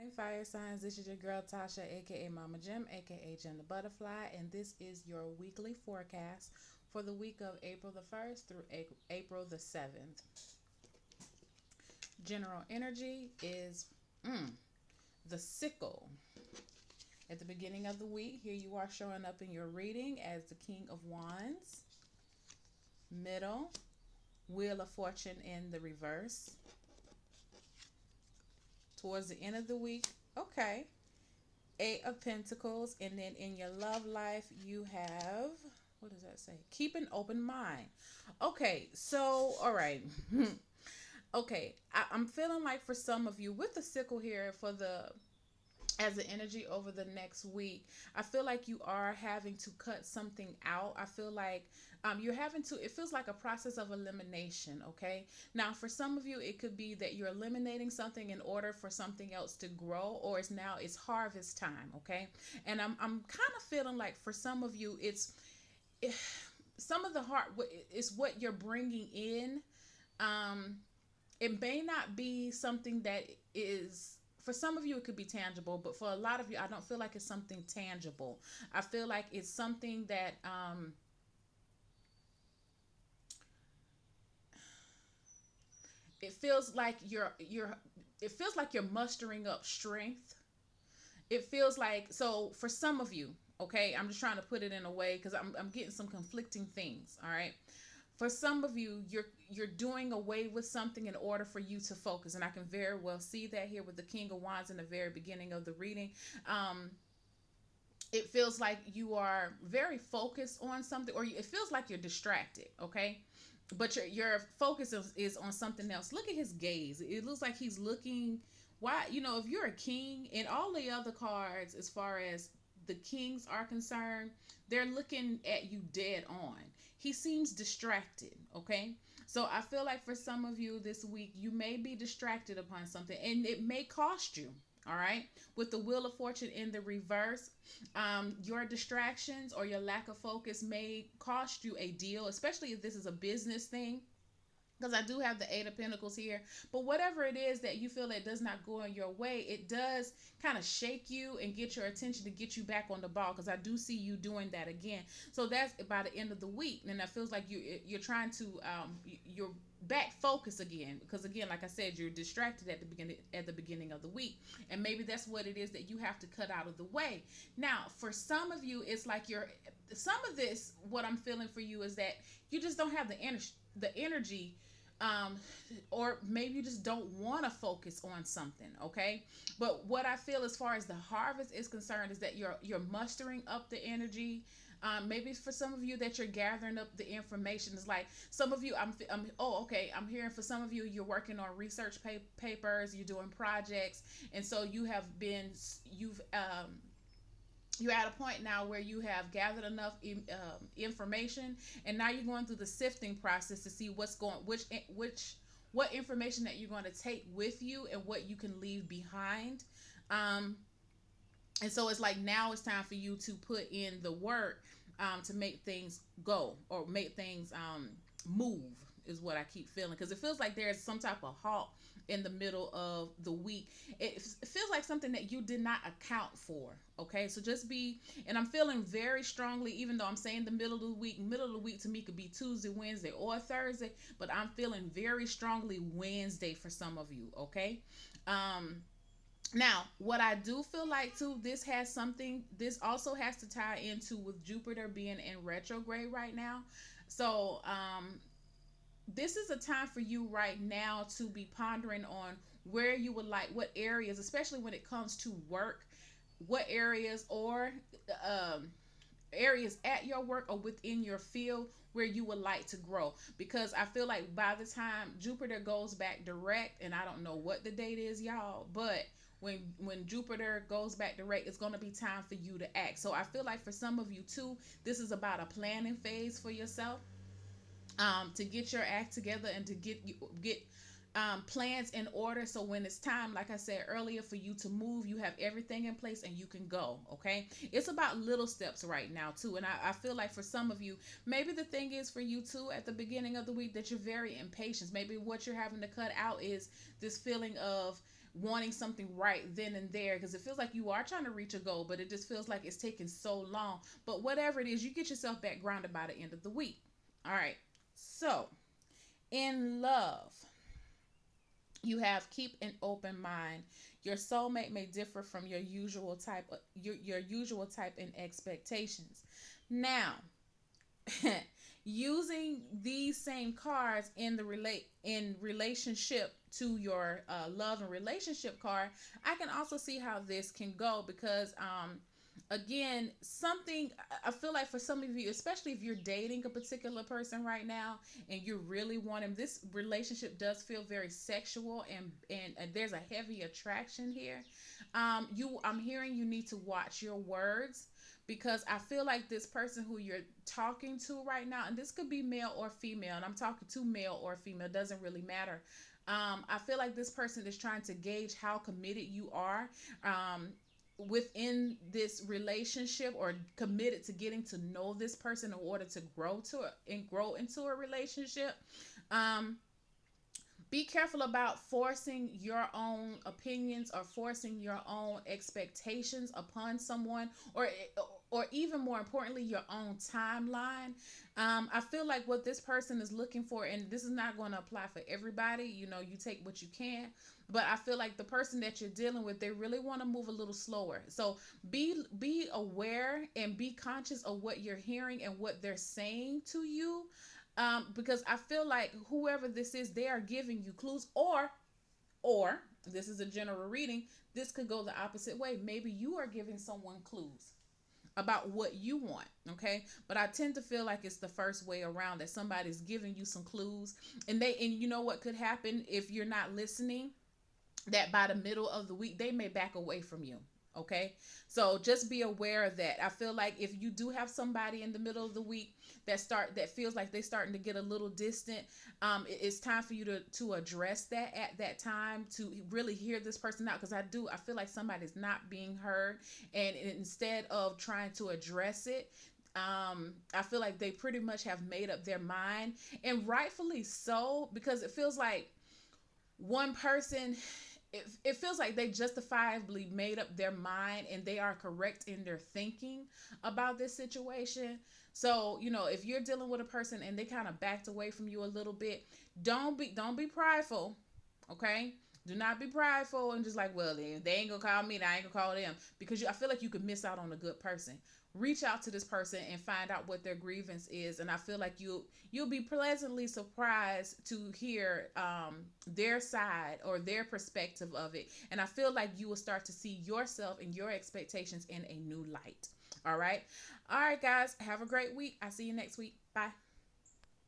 Morning fire signs. This is your girl Tasha, aka Mama Jim, aka Jim the Butterfly, and this is your weekly forecast for the week of April the 1st through April the 7th. General energy is the sickle. At the beginning of the week, here you are showing up in your reading as the King of Wands. Middle, Wheel of Fortune in the reverse. Towards the end of the week, okay, Eight of Pentacles, and then in your love life you have, what does that say? Keep an open mind. Okay, so all right. Okay, I'm feeling like for some of you with the sickle here for the as an energy over the next week, I feel like you are having to cut something out. I feel like you're having to, it feels like a process of elimination. Okay, now for some of you it could be that you're eliminating something in order for something else to grow, or it's harvest time. Okay, and I'm kind of feeling like for some of you it, some of the heart is what you're bringing in. um it may not be something that is, for some of you it could be tangible, but for a lot of you I don't feel like it's something tangible. I feel like it's something that it feels like you're it feels like you're mustering up strength. It feels like, so for some of you, okay, I'm just trying to put it in a way because I'm getting some conflicting things. All right, for some of you, you're doing away with something in order for you to focus, and I can very well see that here with the King of Wands in the very beginning of the reading. um it feels like you are very focused on something, or it feels like you're distracted. Okay, but your focus is on something else. Look at his gaze. It looks like he's looking. Why, if you're a king, and all the other cards as far as the kings are concerned, they're looking at you dead on. He seems distracted. Okay, so I feel like for some of you this week you may be distracted upon something, and it may cost you. All right, with the Wheel of Fortune in the reverse, your distractions or your lack of focus may cost you a deal, especially if this is a business thing, because I do have the Eight of Pentacles here. But whatever it is that you feel that does not go in your way, it does kind of shake you and get your attention to get you back on the ball, because I do see you doing that again. So that's by the end of the week, and that feels like you're trying to you're back focus again, because again, like I said, you're distracted at the beginning of the week, and maybe that's what it is that you have to cut out of the way. Now for some of you, it's like you're, some of this, what I'm feeling for you is that you just don't have the energy, um, or maybe you just don't want to focus on something. Okay, but what I feel as far as the harvest is concerned is that you're mustering up the energy. Maybe for some of you that you're gathering up the information. It's like some of you, oh, okay, I'm hearing for some of you you're working on research papers, you're doing projects, and so you're at a point now where you have gathered enough information, and now you're going through the sifting process to see what's going, which what information that you're going to take with you and what you can leave behind. um, and so it's like now it's time for you to put in the work, to make things go, or make things move, is what I keep feeling, because it feels like there's some type of halt in the middle of the week. It feels like something that you did not account for. Okay, so just be, and I'm feeling very strongly, even though I'm saying the middle of the week to me could be Tuesday, Wednesday, or Thursday, but I'm feeling very strongly Wednesday for some of you. Okay, um, now, what I do feel like too, this also has to tie into with Jupiter being in retrograde right now. So, this is a time for you right now to be pondering on where you would like, what areas, especially when it comes to work, what areas, or um, areas at your work or within your field where you would like to grow, because I feel like by the time Jupiter goes back direct, and I don't know what the date is, y'all, but when Jupiter goes back direct, it's going to be time for you to act. So I feel like for some of you too, this is about a planning phase for yourself, to get your act together and to get plans in order, so when it's time, like I said earlier, for you to move, you have everything in place and you can go. Okay, it's about little steps right now too, and I feel like for some of you, maybe the thing is for you too at the beginning of the week that you're very impatient. Maybe what you're having to cut out is this feeling of wanting something right then and there, because it feels like you are trying to reach a goal, but it just feels like it's taking so long. But whatever it is, you get yourself back grounded by the end of the week. All right. So, in love, you have keep an open mind. Your soulmate may differ from your usual type and expectations. Now, using these same cards in relationship to your love and relationship card, I can also see how this can go, because again, something I feel like for some of you, especially if you're dating a particular person right now and you really want him, this relationship does feel very sexual, and there's a heavy attraction here. I'm hearing you need to watch your words, because I feel like this person who you're talking to right now, and this could be male or female, and I'm talking to male or female, doesn't really matter. I feel like this person is trying to gauge how committed you are within this relationship, or committed to getting to know this person in order to grow into a relationship. Um, be careful about forcing your own opinions or forcing your own expectations upon someone, or even more importantly, your own timeline. I feel like what this person is looking for, and this is not going to apply for everybody, you take what you can, but I feel like the person that you're dealing with, they really want to move a little slower. So be aware and be conscious of what you're hearing and what they're saying to you, because I feel like whoever this is, they are giving you clues, or this is a general reading. This could go the opposite way. Maybe you are giving someone clues about what you want, okay? But I tend to feel like it's the first way around, that somebody's giving you some clues, and you know what could happen if you're not listening, that by the middle of the week they may back away from you. Okay, so just be aware of that. I feel like if you do have somebody in the middle of the week that feels like they're starting to get a little distant, it's time for you to address that at that time, to really hear this person out, because I feel like somebody's not being heard, and instead of trying to address it, I feel like they pretty much have made up their mind, and rightfully so, because it feels like one person, it feels like they justifiably made up their mind and they are correct in their thinking about this situation. So, if you're dealing with a person and they kind of backed away from you a little bit, don't be prideful, okay? Do not be prideful and just like, well, they ain't gonna call me, I ain't gonna call them, because I feel like you could miss out on a good person. Reach out to this person and find out what their grievance is, and I feel like you'll be pleasantly surprised to hear their side or their perspective of it, and I feel like you will start to see yourself and your expectations in a new light. All right, guys, have a great week. I'll see you next week. Bye.